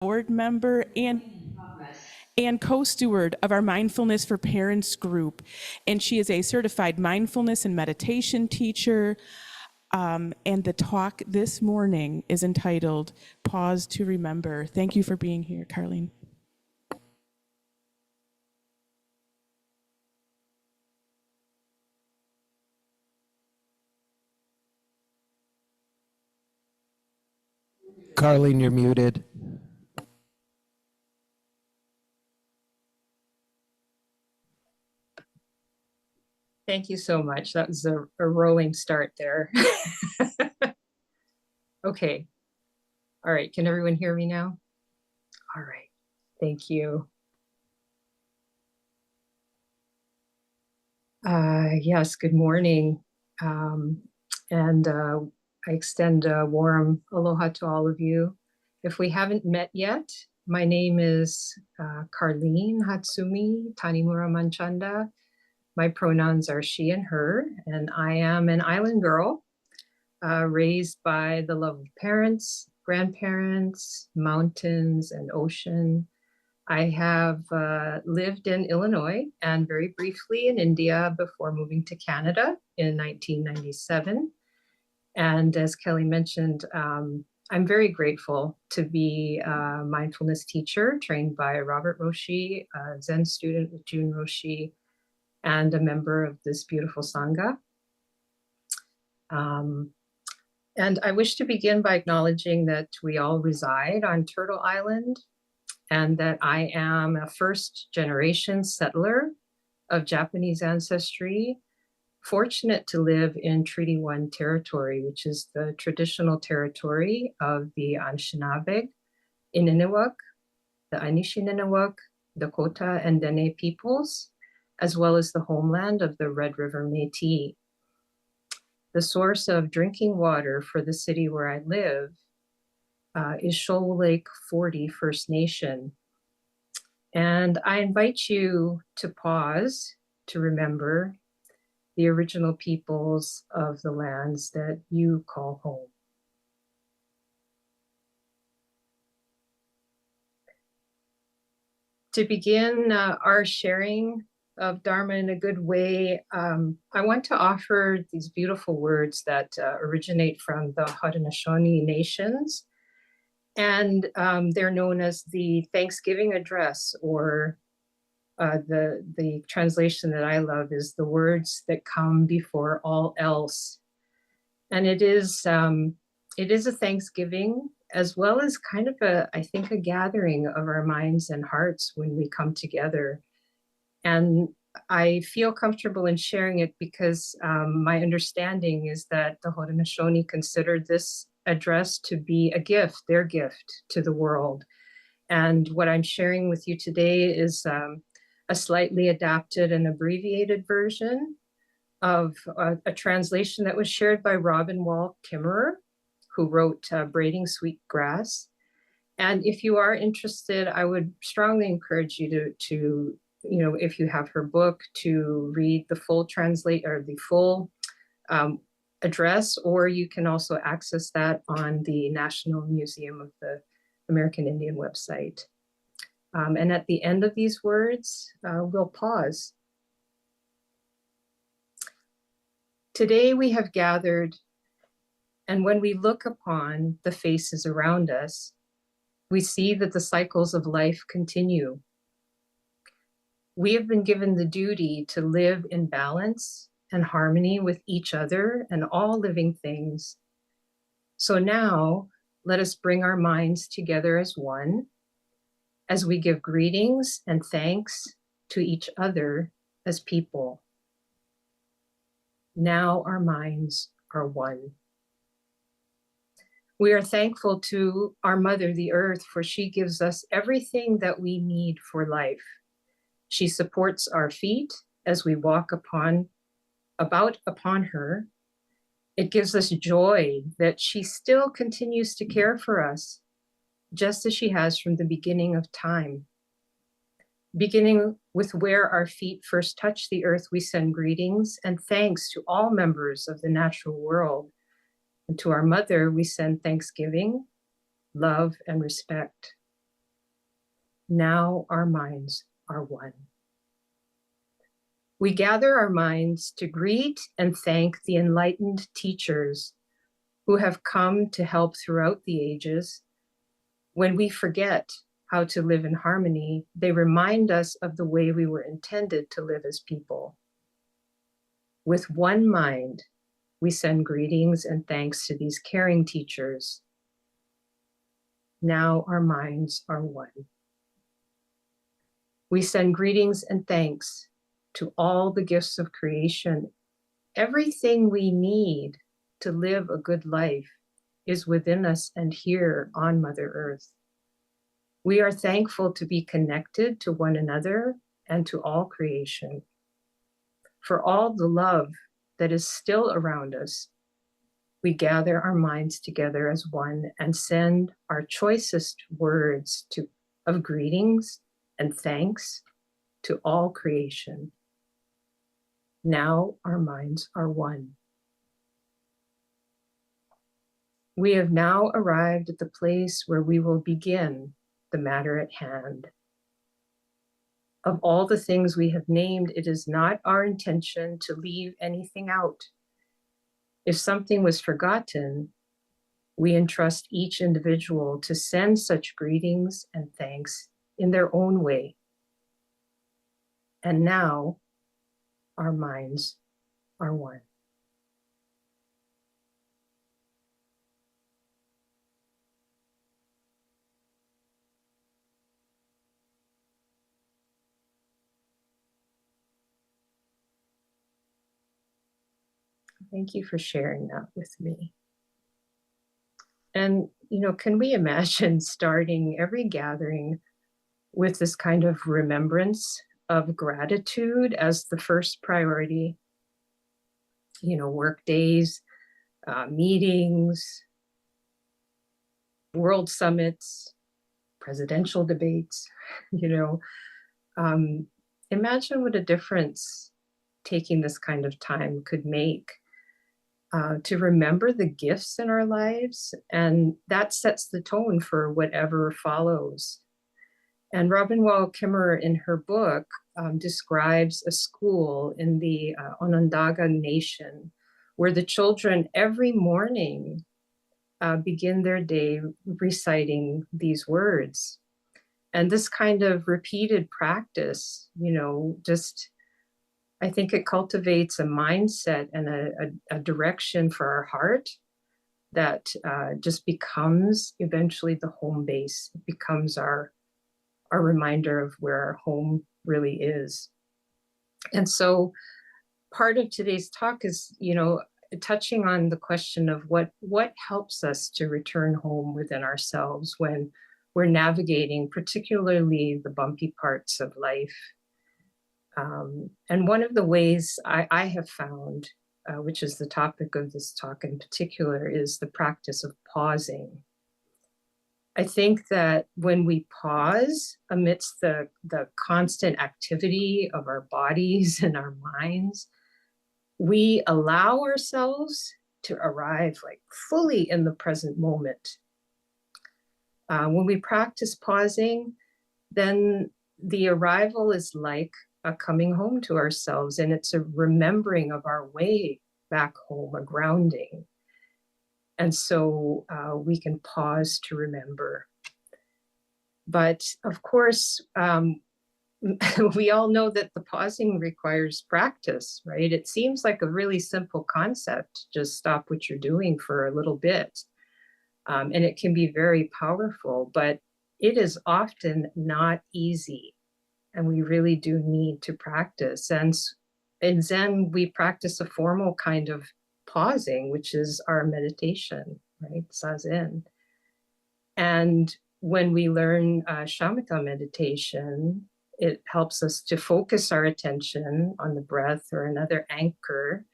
board member and co-steward of our Mindfulness for Parents group. And she is a certified mindfulness and meditation teacher. And the talk this morning is entitled Pause to Remember. Thank you for being here, Karleen. Karleen, you're muted. Thank you so much. That was a rowing start there. Okay. All right. Can everyone hear me now? All right. Thank you. Yes, good morning. I extend a warm aloha to all of you. If we haven't met yet, my name is Karleen Hatsumi Tanimura Manchanda. My pronouns are she and her, and I am an island girl raised by the love of parents, grandparents, mountains, and ocean. I have lived in Illinois and very briefly in India before moving to Canada in 1997. And as Kelly mentioned, I'm very grateful to be a mindfulness teacher trained by Robert Roshi, a Zen student with June Roshi, and a member of this beautiful Sangha. And I wish to begin by acknowledging that we all reside on Turtle Island and that I am a first-generation settler of Japanese ancestry, fortunate to live in Treaty 1 territory, which is the traditional territory of the Anishinaabe, Ininiwak, the Anishinaabe, Dakota, and Dene peoples, as well as the homeland of the Red River Métis. The source of drinking water for the city where I live is Shoal Lake 40 First Nation. And I invite you to pause to remember the original peoples of the lands that you call home. To begin our sharing of Dharma in a good way, I want to offer these beautiful words that originate from the Haudenosaunee nations. And they're known as the Thanksgiving Address, or the translation that I love is the words that come before all else. And it is a Thanksgiving, as well as kind of I think, a gathering of our minds and hearts when we come together. And I feel comfortable in sharing it because my understanding is that the Haudenosaunee considered this address to be a gift, their gift to the world. And what I'm sharing with you today is a slightly adapted and abbreviated version of a translation that was shared by Robin Wall Kimmerer, who wrote Braiding Sweet Grass. And if you are interested, I would strongly encourage you to if you have her book, to read the full address, or you can also access that on the National Museum of the American Indian website. And at the end of these words, we'll pause. Today we have gathered, and when we look upon the faces around us, we see that the cycles of life continue. We have been given the duty to live in balance and harmony with each other and all living things. So now, let us bring our minds together as one, as we give greetings and thanks to each other as people. Now our minds are one. We are thankful to our Mother, the Earth, for she gives us everything that we need for life. She supports our feet as we walk upon her. It gives us joy that she still continues to care for us, just as she has from the beginning of time. Beginning with where our feet first touch the earth, we send greetings and thanks to all members of the natural world. And to our Mother, we send thanksgiving, love, and respect. Now our minds are one. We gather our minds to greet and thank the enlightened teachers who have come to help throughout the ages. When we forget how to live in harmony, they remind us of the way we were intended to live as people. With one mind, we send greetings and thanks to these caring teachers. Now our minds are one. We send greetings and thanks to all the gifts of creation. Everything we need to live a good life is within us and here on Mother Earth. We are thankful to be connected to one another and to all creation. For all the love that is still around us, we gather our minds together as one and send our choicest words of greetings and thanks to all creation. Now our minds are one. We have now arrived at the place where we will begin the matter at hand. Of all the things we have named, it is not our intention to leave anything out. If something was forgotten, we entrust each individual to send such greetings and thanks in their own way. And now our minds are one. Thank you for sharing that with me. And, can we imagine starting every gathering with this kind of remembrance of gratitude as the first priority? Work days, meetings, world summits, presidential debates, imagine what a difference taking this kind of time could make. To remember the gifts in our lives, and that sets the tone for whatever follows. And Robin Wall Kimmerer in her book describes a school in the Onondaga Nation where the children every morning begin their day reciting these words. And this kind of repeated practice, I think it cultivates a mindset and a direction for our heart that just becomes eventually the home base. It becomes our reminder of where our home really is. And so part of today's talk is, touching on the question of what helps us to return home within ourselves when we're navigating particularly the bumpy parts of life. And one of the ways I have found, which is the topic of this talk in particular, is the practice of pausing. I think that when we pause amidst the constant activity of our bodies and our minds, we allow ourselves to arrive fully in the present moment. When we practice pausing, then the arrival is like a coming home to ourselves, and it's a remembering of our way back home, a grounding. And so we can pause to remember. But of course, we all know that the pausing requires practice, right? It seems like a really simple concept. Just stop what you're doing for a little bit. And it can be very powerful, but it is often not easy. And we really do need to practice. And in Zen, we practice a formal kind of pausing, which is our meditation, right? Zazen. And when we learn shamatha meditation, it helps us to focus our attention on the breath or another anchor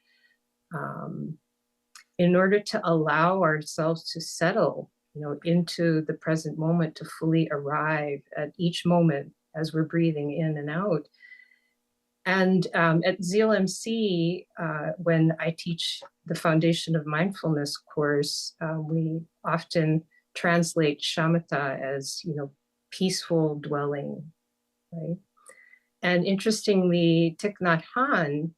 in order to allow ourselves to settle, into the present moment, to fully arrive at each moment as we're breathing in and out. And at ZLMC, when I teach the Foundation of Mindfulness course, we often translate shamatha as, peaceful dwelling, right? And interestingly, Thich Nhat Hanh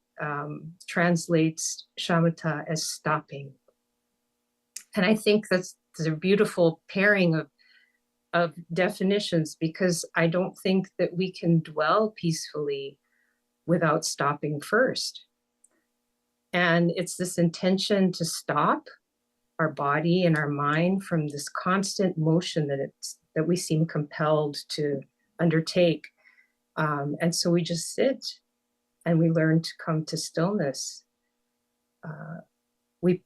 translates shamatha as stopping. And I think that's a beautiful pairing of definitions, because I don't think that we can dwell peacefully without stopping first. And it's this intention to stop our body and our mind from this constant motion that we seem compelled to undertake. And so we just sit and we learn to come to stillness. We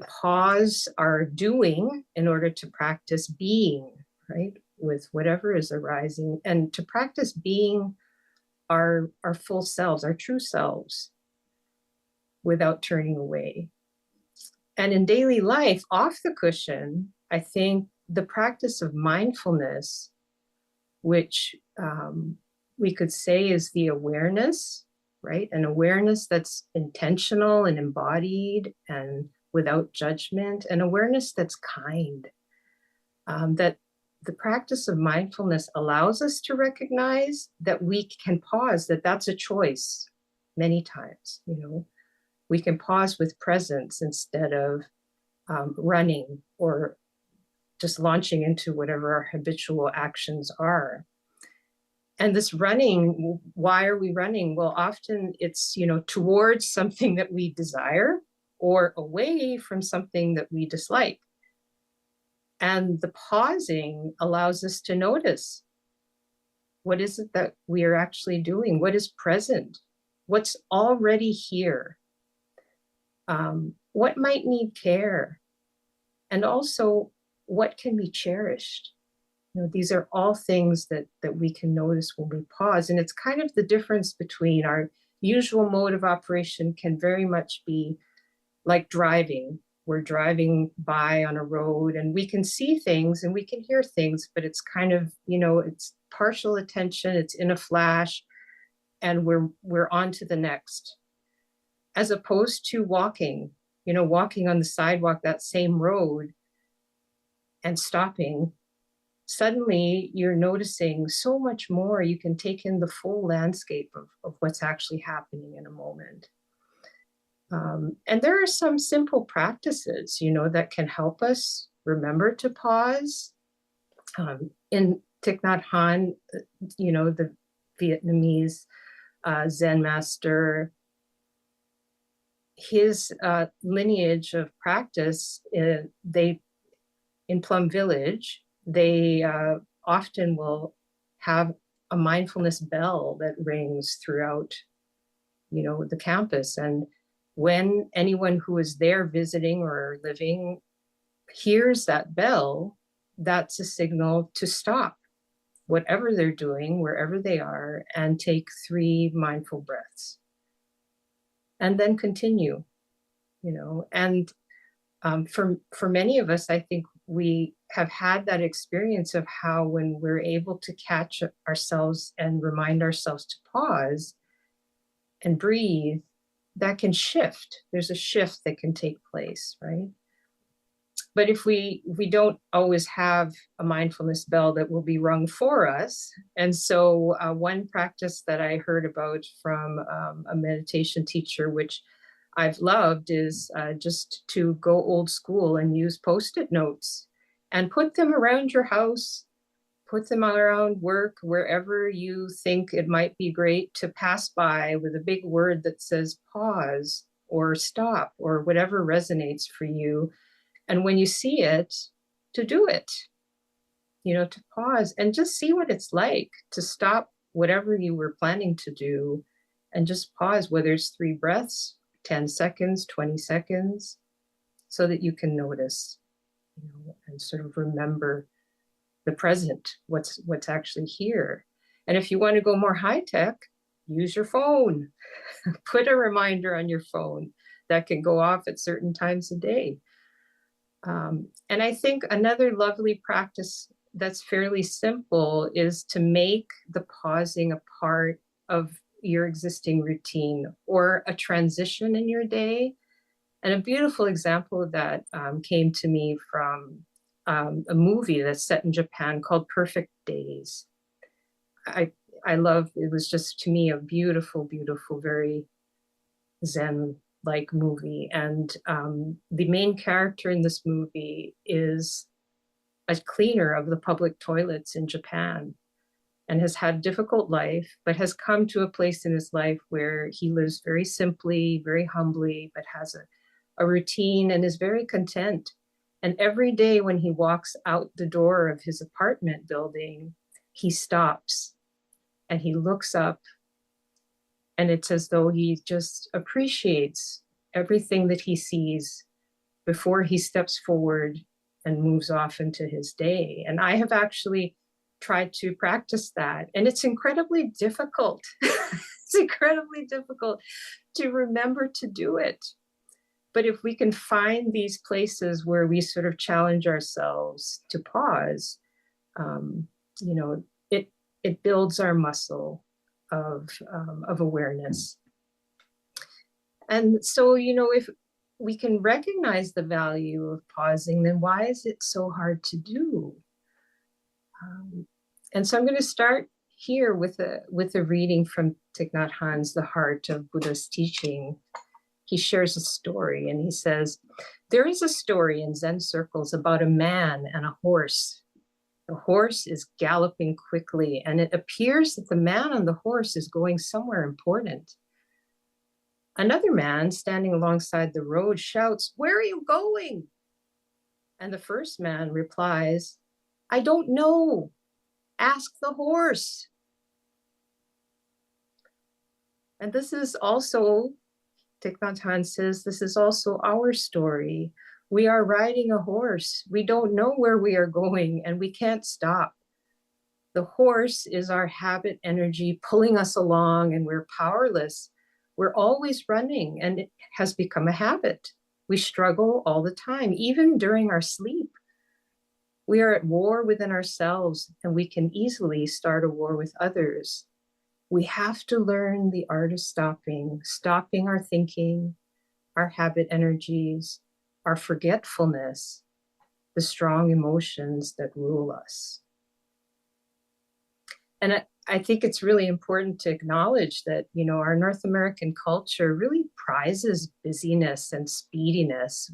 pause our doing in order to practice being, right, with whatever is arising, and to practice being our full selves, our true selves, without turning away. And in daily life, off the cushion, I think the practice of mindfulness, which we could say is the awareness, right? An awareness that's intentional and embodied and without judgment, an awareness that's kind. That the practice of mindfulness allows us to recognize that we can pause, that that's a choice many times, you know. We can pause with presence instead of running or just launching into whatever our habitual actions are. And this running, why are we running? Well, often it's, you know, towards something that we desire or away from something that we dislike. And the pausing allows us to notice, what is it that we are actually doing? What is present? What's already here? What might need care? And also, what can be cherished? You know, these are all things that we can notice when we pause. And it's kind of the difference between our usual mode of operation can very much be like driving. We're driving by on a road and we can see things and we can hear things, but it's kind of, you know, it's partial attention, it's in a flash, and we're on to the next. As opposed to walking, you know, walking on the sidewalk, that same road, and stopping, suddenly you're noticing so much more. You can take in the full landscape of what's actually happening in a moment. And there are some simple practices, you know, that can help us remember to pause. In Thich Nhat Hanh, you know, the Vietnamese Zen master, his lineage of practice, in Plum Village, they often will have a mindfulness bell that rings throughout, you know, the campus. And when anyone who is there visiting or living hears that bell, that's a signal to stop whatever they're doing, wherever they are, and take 3 mindful breaths. And then continue, you know. And for many of us, I think we have had that experience of how when we're able to catch ourselves and remind ourselves to pause and breathe, that can shift. There's a shift that can take place, right? But if we don't always have a mindfulness bell that will be rung for us. And so one practice that I heard about from a meditation teacher, which I've loved, is just to go old school and use Post-it notes and put them around your house, put them around work, wherever you think it might be great to pass by with a big word that says pause or stop or whatever resonates for you. And when you see it, to do it, you know, to pause and just see what it's like to stop whatever you were planning to do and just pause, whether it's 3 breaths, 10 seconds, 20 seconds, so that you can notice, you know, and sort of remember the present, what's actually here. And if you want to go more high tech, use your phone. Put a reminder on your phone that can go off at certain times a day. And I think another lovely practice that's fairly simple is to make the pausing a part of your existing routine or a transition in your day. And a beautiful example of that came to me from a movie that's set in Japan called Perfect Days. I love, it was just to me a beautiful, beautiful, very Zen-like movie. And the main character in this movie is a cleaner of the public toilets in Japan and has had a difficult life, but has come to a place in his life where he lives very simply, very humbly, but has a routine and is very content. And every day when he walks out the door of his apartment building, he stops and he looks up, and it's as though he just appreciates everything that he sees before he steps forward and moves off into his day. And I have actually tried to practice that, and it's incredibly difficult. It's incredibly difficult to remember to do it. But if we can find these places where we sort of challenge ourselves to pause, you know, it builds our muscle of awareness. And so, you know, if we can recognize the value of pausing, then why is it so hard to do? And so I'm going to start here with a reading from Thich Nhat Hanh's The Heart of Buddha's Teaching. He shares a story and he says, there is a story in Zen circles about a man and a horse. The horse is galloping quickly, and it appears that the man on the horse is going somewhere important. Another man standing alongside the road shouts, "Where are you going?" And the first man replies, "I don't know. Ask the horse." And this is also, Thich Nhat Hanh says, this is also our story. We are riding a horse. We don't know where we are going, and we can't stop. The horse is our habit energy pulling us along, and we're powerless. We're always running, and it has become a habit. We struggle all the time, even during our sleep. We are at war within ourselves, and we can easily start a war with others. We have to learn the art of stopping our thinking, our habit energies, our forgetfulness, the strong emotions that rule us. And I think it's really important to acknowledge that, you know, our North American culture really prizes busyness and speediness.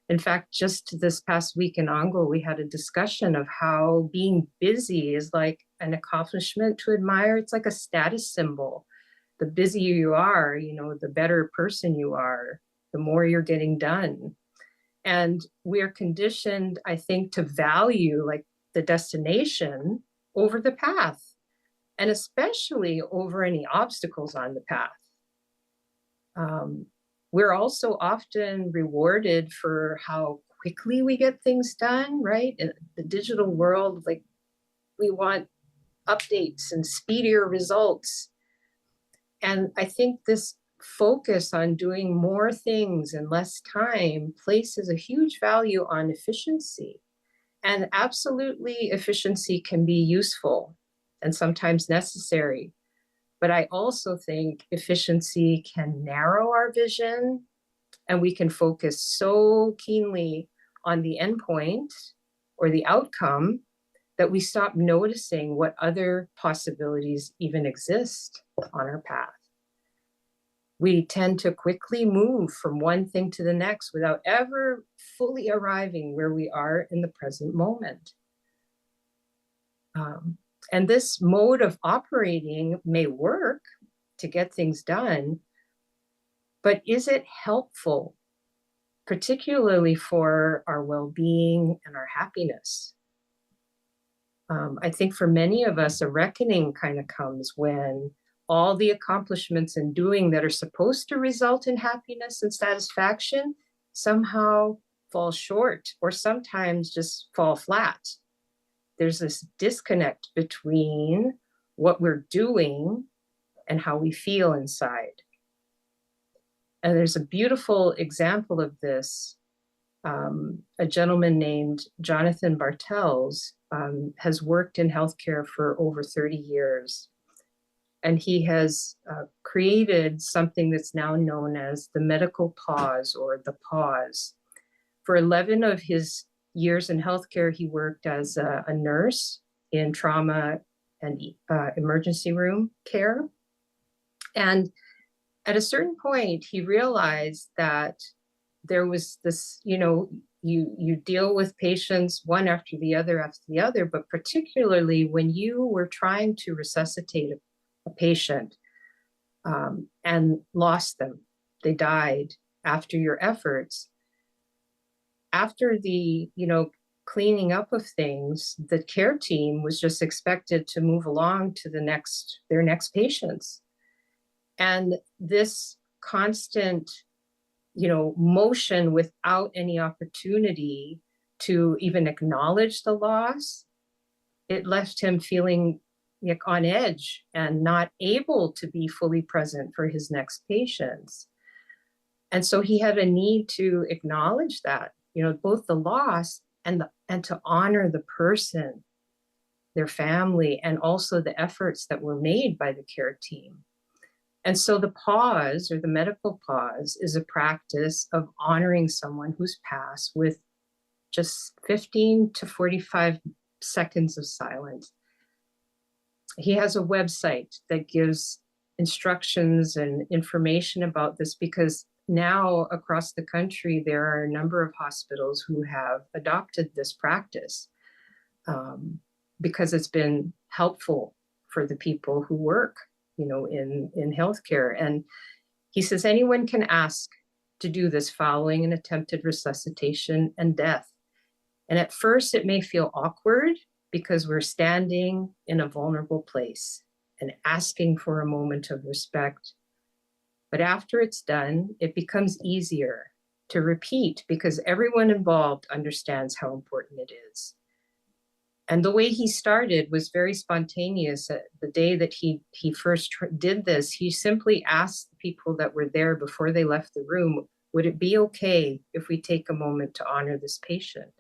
In fact, just this past week in Angol, we had a discussion of how being busy is like an accomplishment to admire. It's like a status symbol. The busier you are, you know, the better person you are, the more you're getting done. And we are conditioned, I think, to value like the destination over the path, and especially over any obstacles on the path. We're also often rewarded for how quickly we get things done, right? In the digital world, like we want updates and speedier results. And I think this focus on doing more things in less time places a huge value on efficiency. And absolutely, efficiency can be useful and sometimes necessary. But I also think efficiency can narrow our vision, and we can focus so keenly on the endpoint or the outcome that we stop noticing what other possibilities even exist on our path. We tend to quickly move from one thing to the next without ever fully arriving where we are in the present moment. And this mode of operating may work to get things done, but is it helpful, particularly for our well-being and our happiness? I think for many of us, a reckoning kind of comes when all the accomplishments and doing that are supposed to result in happiness and satisfaction somehow fall short, or sometimes just fall flat. There's this disconnect between what we're doing and how we feel inside. And there's a beautiful example of this. A gentleman named Jonathan Bartels has worked in healthcare for over 30 years. And he has created something that's now known as the medical pause, or the pause. For 11 of his years in healthcare, he worked as a nurse in trauma and emergency room care. And at a certain point, he realized that there was this, you deal with patients one after the other, but particularly when you were trying to resuscitate a patient and lost them, they died after your efforts. After the, cleaning up of things, the care team was just expected to move along to their next patients. And this constant, motion without any opportunity to even acknowledge the loss, it left him feeling like on edge and not able to be fully present for his next patients. And so he had a need to acknowledge that, both the loss and to honor the person, their family, and also the efforts that were made by the care team. And so the pause, or the medical pause, is a practice of honoring someone who's passed with just 15 to 45 seconds of silence. He has a website that gives instructions and information about this, because now across the country, there are a number of hospitals who have adopted this practice because it's been helpful for the people who work, in healthcare. And he says anyone can ask to do this following an attempted resuscitation and death. And at first it may feel awkward because we're standing in a vulnerable place and asking for a moment of respect. But after it's done, it becomes easier to repeat because everyone involved understands how important it is. And the way he started was very spontaneous. The day that he first did this, he simply asked the people that were there before they left the room, would it be okay if we take a moment to honor this patient?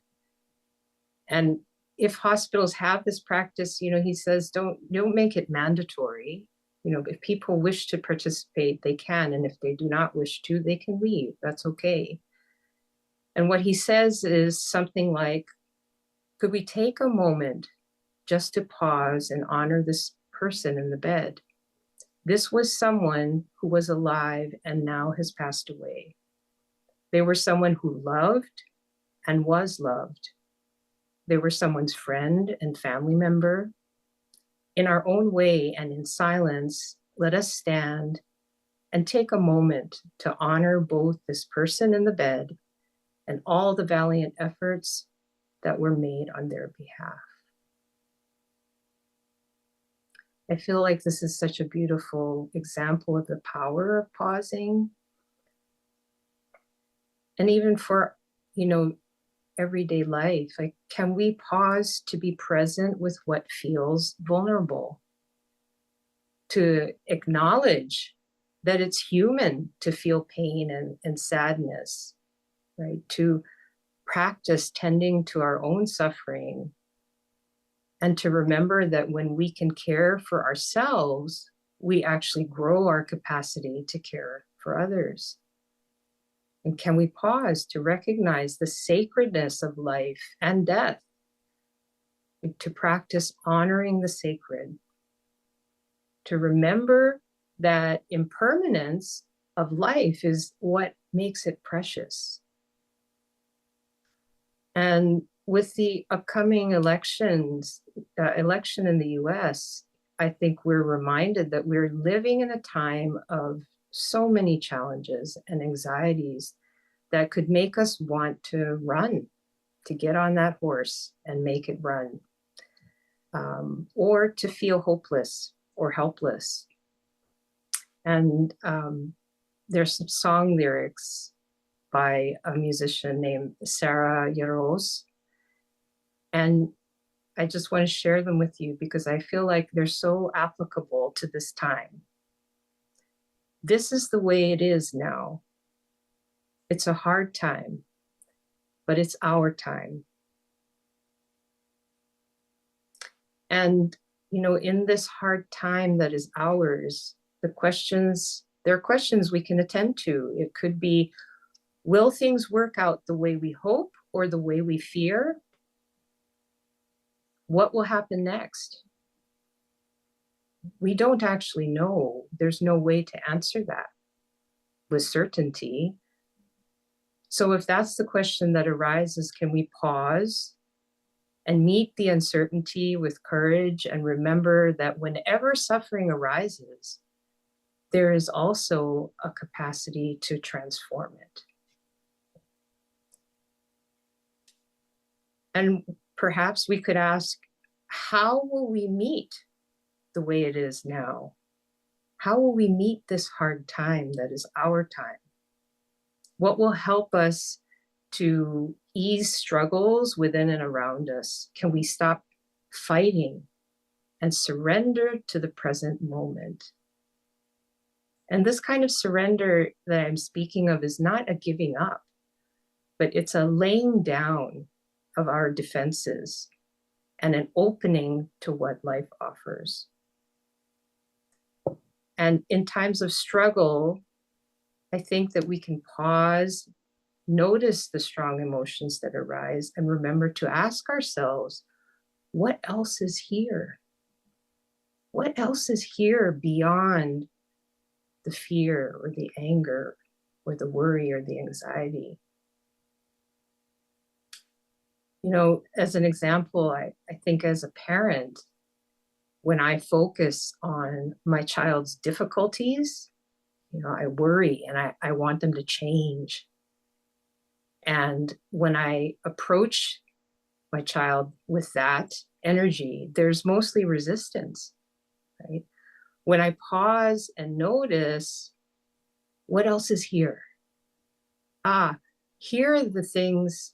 And if hospitals have this practice, he says, don't make it mandatory. If people wish to participate, they can. And if they do not wish to, they can leave. That's okay. And what he says is something like, could we take a moment just to pause and honor this person in the bed? This was someone who was alive and now has passed away. They were someone who loved and was loved. They were someone's friend and family member. In our own way and in silence, let us stand and take a moment to honor both this person in the bed and all the valiant efforts that were made on their behalf. I feel like this is such a beautiful example of the power of pausing. And even for, everyday life, like, can we pause to be present with what feels vulnerable? To acknowledge that it's human to feel pain and sadness, right? To practice tending to our own suffering, and to remember that when we can care for ourselves, we actually grow our capacity to care for others. And can we pause to recognize the sacredness of life and death, to practice honoring the sacred, to remember that impermanence of life is what makes it precious. And with the upcoming election in the US, I think we're reminded that we're living in a time of so many challenges and anxieties that could make us want to run, to get on that horse and make it run, or to feel hopeless or helpless. And there's some song lyrics by a musician named Sarah Yaros. And I just want to share them with you because I feel like they're so applicable to this time. This is the way it is now. It's a hard time, but it's our time. And, in this hard time that is ours, there are questions we can attend to. It could be, will things work out the way we hope or the way we fear, what will happen next? We don't actually know. There's no way to answer that with certainty. So if that's the question that arises, can we pause and meet the uncertainty with courage and remember that whenever suffering arises, there is also a capacity to transform it. And perhaps we could ask, how will we meet the way it is now? How will we meet this hard time that is our time? What will help us to ease struggles within and around us? Can we stop fighting and surrender to the present moment? And this kind of surrender that I'm speaking of is not a giving up, but it's a laying down of our defenses and an opening to what life offers. And in times of struggle, I think that we can pause, notice the strong emotions that arise, and remember to ask ourselves, what else is here? What else is here beyond the fear or the anger or the worry or the anxiety? You know, as an example, I think as a parent, when I focus on my child's difficulties, you know, I worry and I want them to change. And when I approach my child with that energy, there's mostly resistance, right? When I pause and notice, what else is here? Here are the things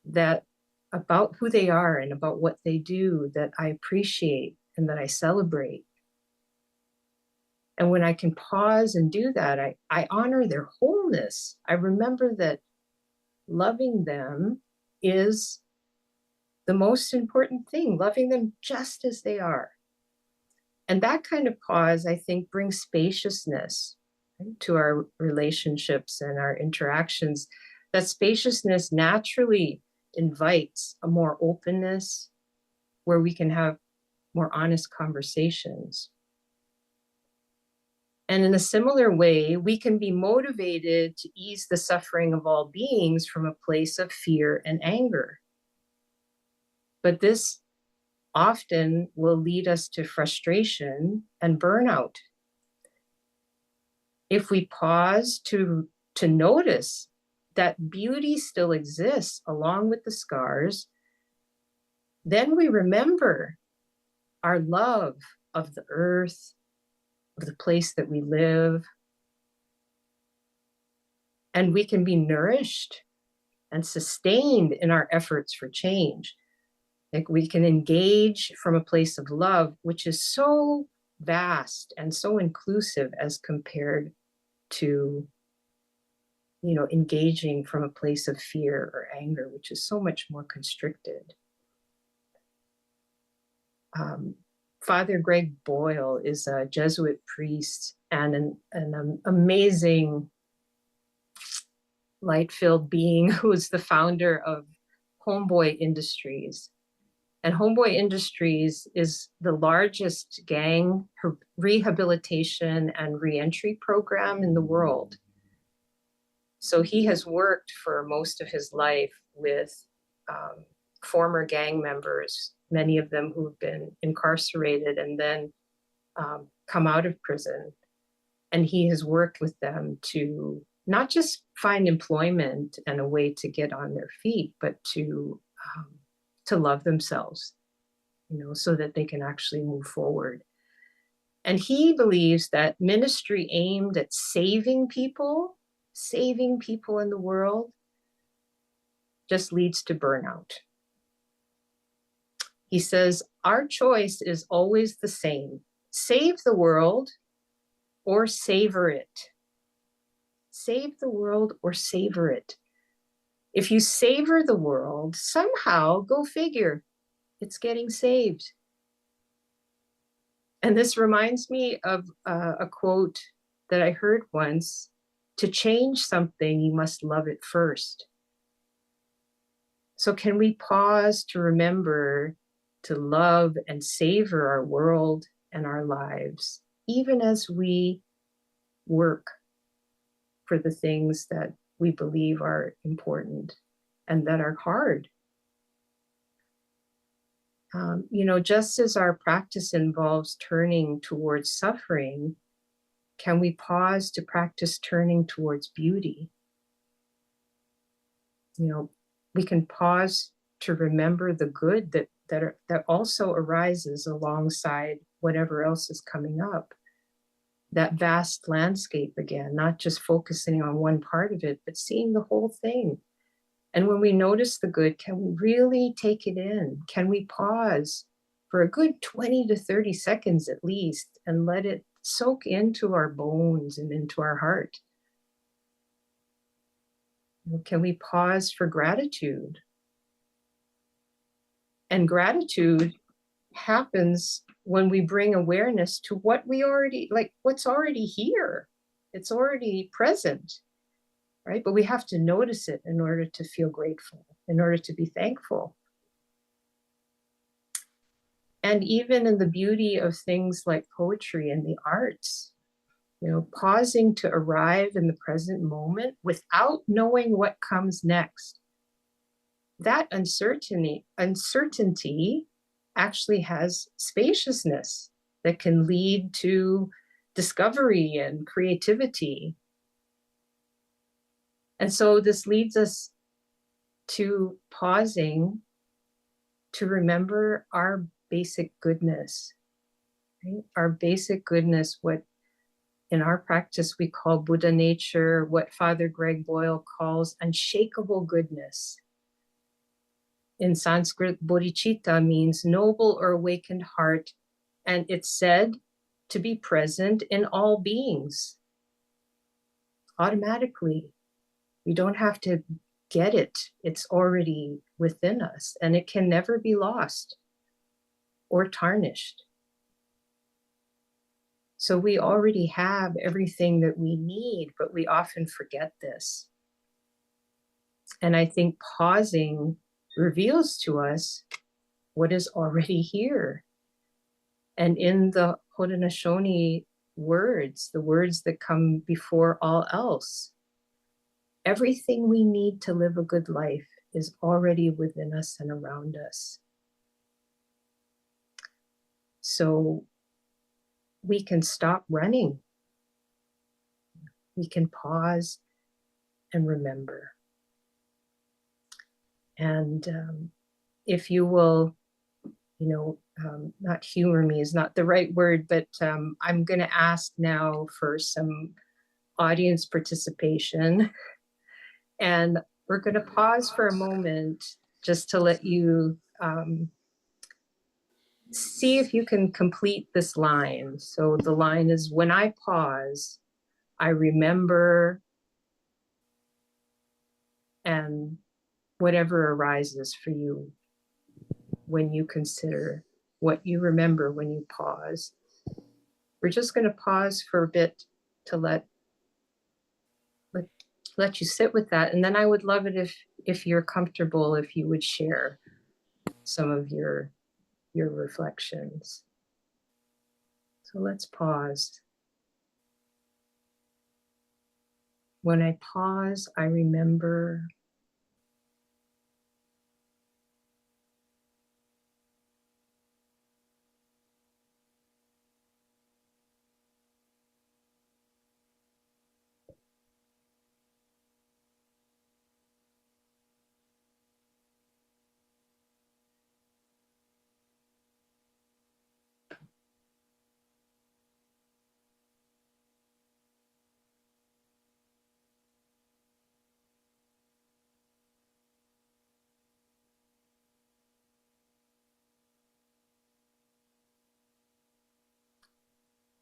that about who they are and about what they do that I appreciate and that I celebrate. And when I can pause and do that, I honor their wholeness. I remember that loving them is the most important thing, loving them just as they are. And that kind of pause, I think, brings spaciousness, right, to our relationships and our interactions. That spaciousness naturally invites a more openness where we can have more honest conversations. And in a similar way, we can be motivated to ease the suffering of all beings from a place of fear and anger. But this often will lead us to frustration and burnout. If we pause to notice that beauty still exists along with the scars, then we remember our love of the earth, of the place that we live, and we can be nourished and sustained in our efforts for change. Like we can engage from a place of love, which is so vast and so inclusive as compared to, you know, engaging from a place of fear or anger, which is so much more constricted. Father Greg Boyle is a Jesuit priest and an amazing light-filled being who is the founder of Homeboy Industries. And Homeboy Industries is the largest gang rehabilitation and reentry program in the world. So he has worked for most of his life with former gang members, many of them who've been incarcerated and then come out of prison. And he has worked with them to not just find employment and a way to get on their feet, but to love themselves, you know, so that they can actually move forward. And he believes that ministry aimed at saving people in the world, just leads to burnout. He says, our choice is always the same: save the world or savor it. Save the world or savor it. If you savor the world, somehow, go figure, it's getting saved. And this reminds me of a quote that I heard once: to change something, you must love it first. So can we pause to remember to love and savor our world and our lives, even as we work for the things that we believe are important and that are hard? Just as our practice involves turning towards suffering, can we pause to practice turning towards beauty? We can pause to remember the good that also arises alongside whatever else is coming up. That vast landscape again, not just focusing on one part of it, but seeing the whole thing. And when we notice the good, can we really take it in? Can we pause for a good 20 to 30 seconds at least and let it soak into our bones and into our heart? Can we pause for gratitude? And gratitude happens when we bring awareness to what we already, like what's already here. It's already present, right? But we have to notice it in order to feel grateful, in order to be thankful. And even in the beauty of things like poetry and the arts, pausing to arrive in the present moment without knowing what comes next. That uncertainty actually has spaciousness that can lead to discovery and creativity. And so this leads us to pausing to remember our basic goodness, right? Our basic goodness, what in our practice we call Buddha nature, what Father Greg Boyle calls unshakable goodness. In Sanskrit, bodhicitta means noble or awakened heart, and it's said to be present in all beings automatically. We don't have to get it. It's already within us, and it can never be lost or tarnished. So we already have everything that we need, but we often forget this. And I think pausing reveals to us what is already here. And in the Haudenosaunee words, the words that come before all else, everything we need to live a good life is already within us and around us. So we can stop running. We can pause and remember. And if you will, not humor me is not the right word, but I'm going to ask now for some audience participation. And we're going to pause for a moment just to let you see if you can complete this line. So the line is, when I pause, I remember, and whatever arises for you when you consider what you remember when you pause. We're just going to pause for a bit to let you sit with that. And then I would love it if you're comfortable, if you would share some of your reflections. So let's pause. When I pause, I remember.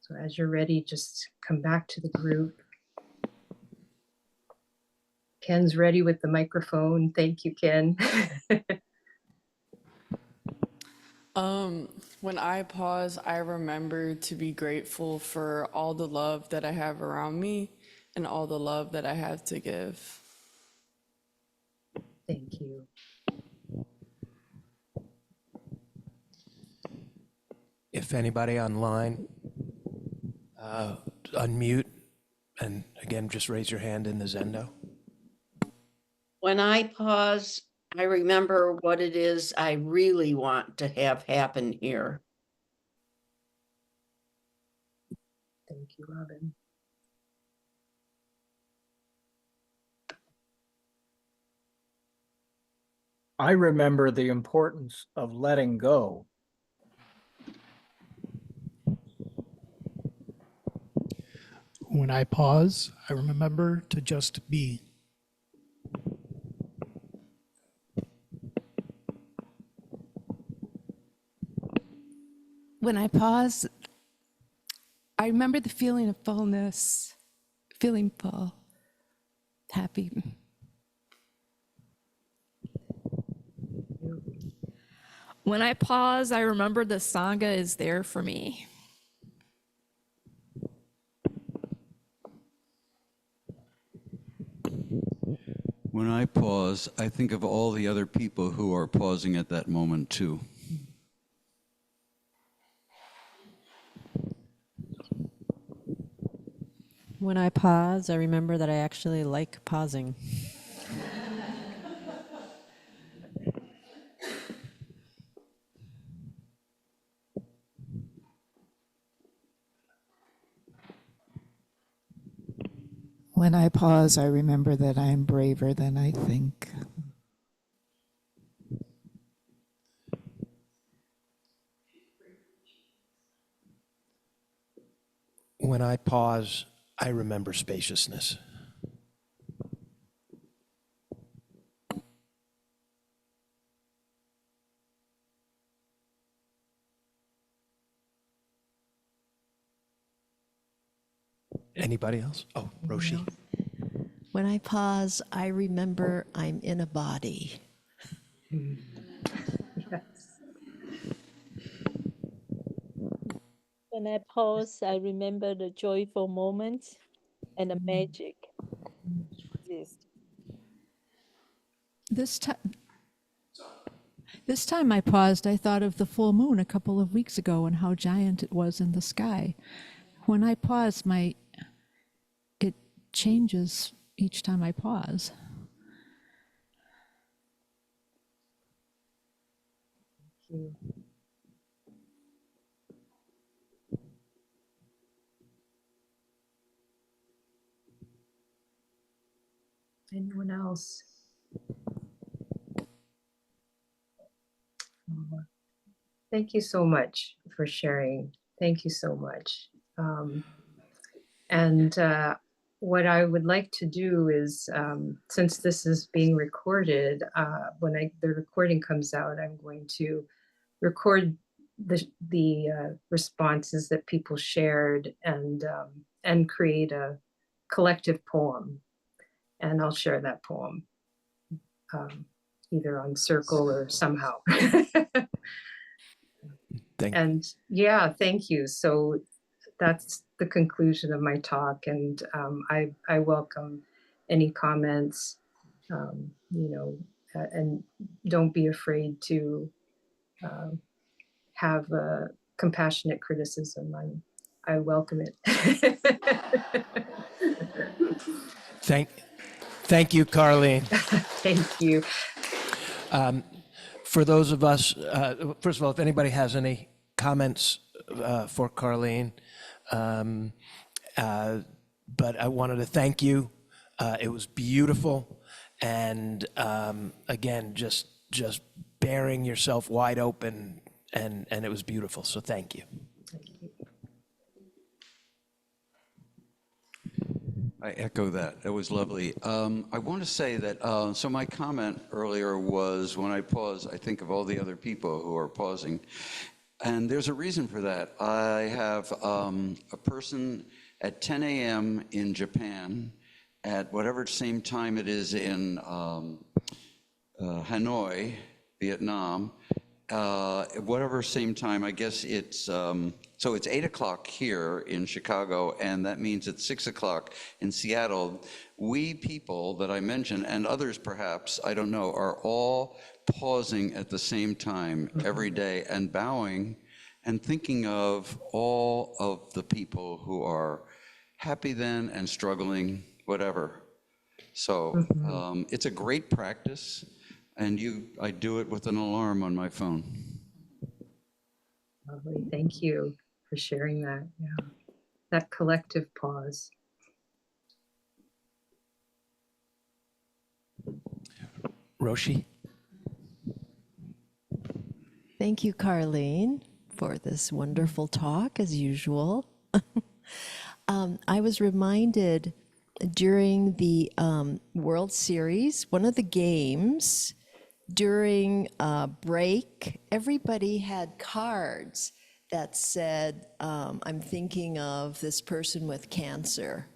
So as you're ready, just come back to the group. Ken's ready with the microphone. Thank you, Ken. When I pause, I remember to be grateful for all the love that I have around me and all the love that I have to give. Thank you. If anybody online, unmute, and again, just raise your hand in the Zendo. When I pause, I remember what it is I really want to have happen here. Thank you, Robin. I remember the importance of letting go. When I pause, I remember to just be. When I pause, I remember the feeling of fullness, feeling full, happy. When I pause, I remember the Sangha is there for me. When I pause, I think of all the other people who are pausing at that moment too. When I pause, I remember that I actually like pausing. When I pause, I remember that I am braver than I think. When I pause, I remember spaciousness. Anybody else? Oh, Roshi. When I pause, I remember I'm in a body. Yes. When I pause, I remember the joyful moments and the magic exists. This time I paused, I thought of the full moon a couple of weeks ago and how giant it was in the sky. When I pause, it changes each time I pause. Thank you. Anyone else? Thank you so much for sharing. Thank you so much. What I would like to do is, since this is being recorded, when the recording comes out, I'm going to record the responses that people shared and create a collective poem. And I'll share that poem either on Circle or somehow. Thank you. So that's the conclusion of my talk, and I welcome any comments, and don't be afraid to have compassionate criticism. I welcome it. Thank you, Karleen. Thank you. For those of us, first of all, if anybody has any comments for Karleen, but I wanted to thank you. It was beautiful, and again, just bearing yourself wide open, and it was beautiful. So thank you. Thank you. I echo that. It was lovely. I want to say that, so my comment earlier was when I pause, I think of all the other people who are pausing. And there's a reason for that. I have a person at 10 a.m. in Japan at whatever same time it is in Hanoi, Vietnam, whatever same time, I guess it's, so it's 8 o'clock here in Chicago, and that means it's 6 o'clock in Seattle. We people that I mentioned, and others perhaps, I don't know, are all pausing at the same time every day and bowing and thinking of all of the people who are happy then and struggling, whatever. So it's a great practice, and I do it with an alarm on my phone. Lovely. Thank you for sharing that. Yeah. That collective pause. Roshi? Thank you, Karleen, for this wonderful talk, as usual. I was reminded during the World Series, one of the games, during break, everybody had cards that said, I'm thinking of this person with cancer.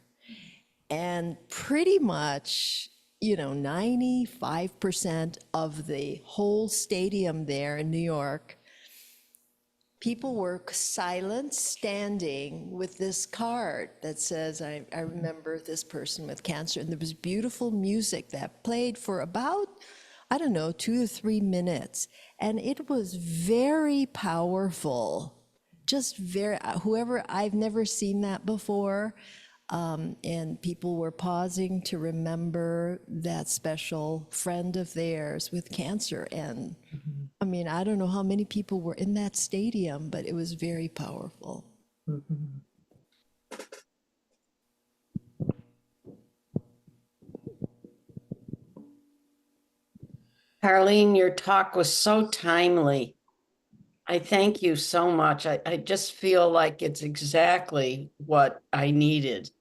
And pretty much, 95% of the whole stadium there in New York, people were silent, standing with this card that says, I remember this person with cancer. And there was beautiful music that played for about, 2 to 3 minutes. And it was very powerful. Just I've never seen that before. And people were pausing to remember that special friend of theirs with cancer. And I don't know how many people were in that stadium, but it was very powerful. Karleen, your talk was so timely. I thank you so much. I just feel like it's exactly what I needed,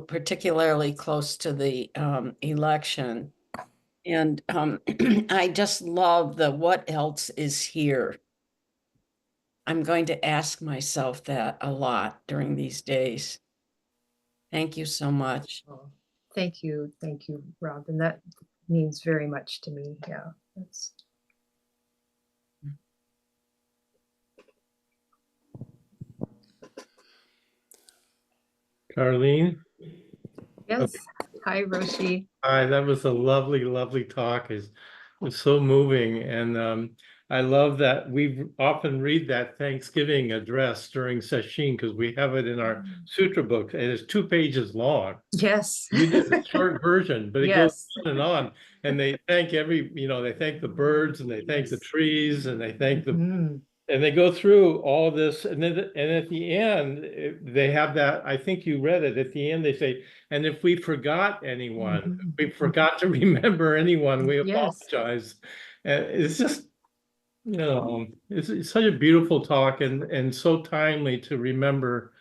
particularly close to the election. And I just love the what else is here. I'm going to ask myself that a lot during these days. Thank you so much. Thank you, Robin. That means very much to me. Yeah, that's. Karleen? Yes. Hi, Roshi. Hi, that was a lovely, lovely talk. It was so moving. And I love that we often read that Thanksgiving address during Sesshin because we have it in our sutra book, and it's 2 pages long. Yes. You did the short version, but it Yes. goes on and on. And they thank they thank the birds, and they thank the trees, and they thank and they go through all this, and at the end, they have that, I think you read it, at the end, they say, and if we forgot anyone, if we forgot to remember anyone, we apologize. And it's just, it's such a beautiful talk and so timely to remember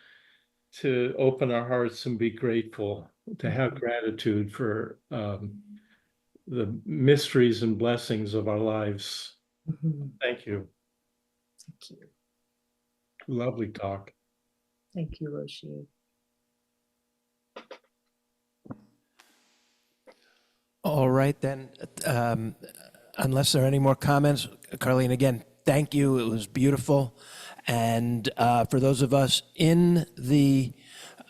to open our hearts and be grateful, to have gratitude for the mysteries and blessings of our lives. Thank you. Thank you. Lovely talk. Thank you, Roshi. All right, then. Unless there are any more comments, Karleen, again, thank you. It was beautiful. And for those of us in the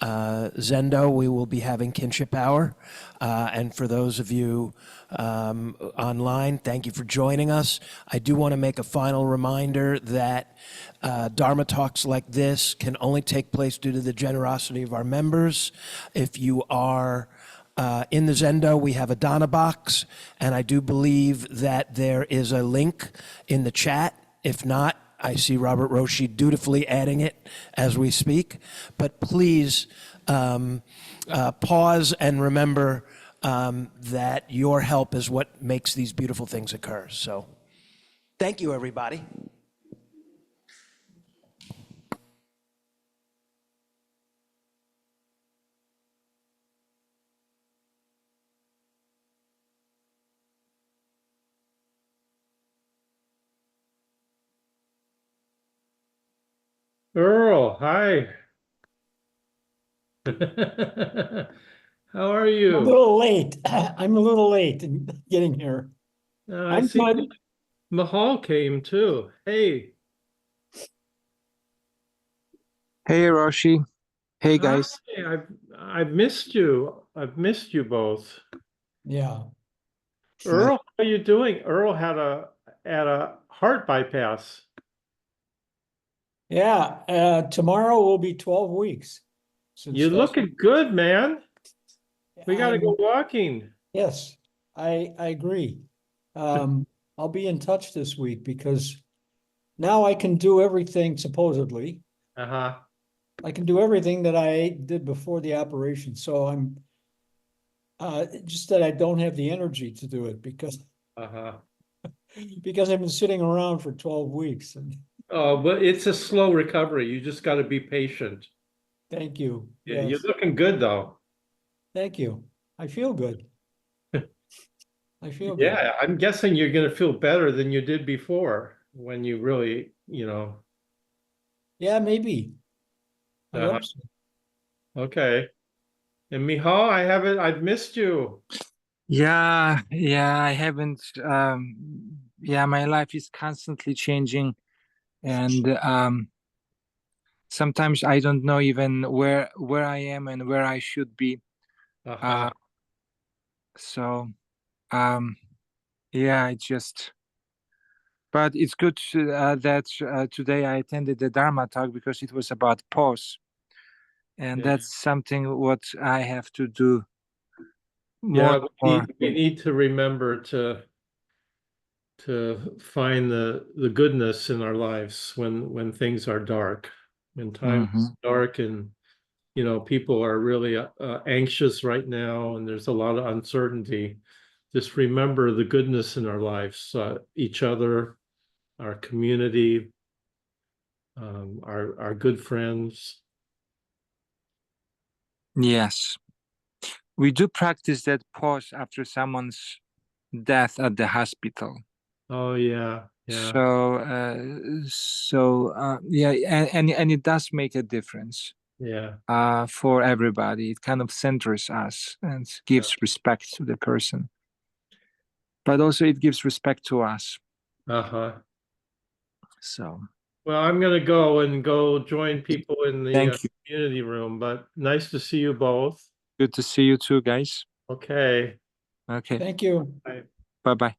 Zendo, we will be having kinship hour. And for those of you online, thank you for joining us. I do want to make a final reminder that Dharma talks like this can only take place due to the generosity of our members. If you are in the Zendo, we have a Dana box, and I do believe that there is a link in the chat. If not, I see Robert Roshi dutifully adding it as we speak. But please pause and remember that your help is what makes these beautiful things occur. So thank you, everybody. Earl, hi. How are you? I'm a little late. I'm a little late in getting here. I I'm see good. Mahal came too. Hey. Hey, Roshi. Hey, guys. Hi, I've missed you. I've missed you both. Yeah. Earl, how are you doing? Earl had a heart bypass. Yeah, tomorrow will be 12 weeks. since You're that- looking good, man. We gotta go I'm- walking. Yes, I agree. I'll be in touch this week because now I can do everything supposedly. Uh-huh. I can do everything that I did before the operation. So I'm just that I don't have the energy to do it because Uh-huh. because I've been sitting around for 12 weeks. And Oh, but it's a slow recovery. You just gotta be patient. thank you. Yeah, you're Yes, looking good though. thank you. I feel good. I feel good. Yeah, I'm guessing you're gonna feel better than you did before when you really, Yeah, maybe. I uh-huh. hope so. Okay. And Michal, I've missed you. Yeah, I haven't. Yeah, my life is constantly changing, and sometimes I don't know even where I am and where I should be. Uh-huh. So, yeah, it just. But it's good that today I attended the Dharma talk because it was about pause, and Yeah. that's something what I have to do Yeah, more. we need to remember to find the goodness in our lives when things are dark, when times dark and people are really anxious right now and there's a lot of uncertainty. Just remember the goodness in our lives, each other, our community, our good friends. Yes, we do practice that pause after someone's death at the hospital. Oh yeah, yeah. So yeah, and it does make a difference. Yeah. For everybody, it kind of centers us and gives respect to the person, but also it gives respect to us. Uh-huh. So. Well, I'm gonna go join people in the Thank you. community room, but nice to see you both. Good to see you too, guys. Okay. Okay. Thank you. Bye. Bye-bye.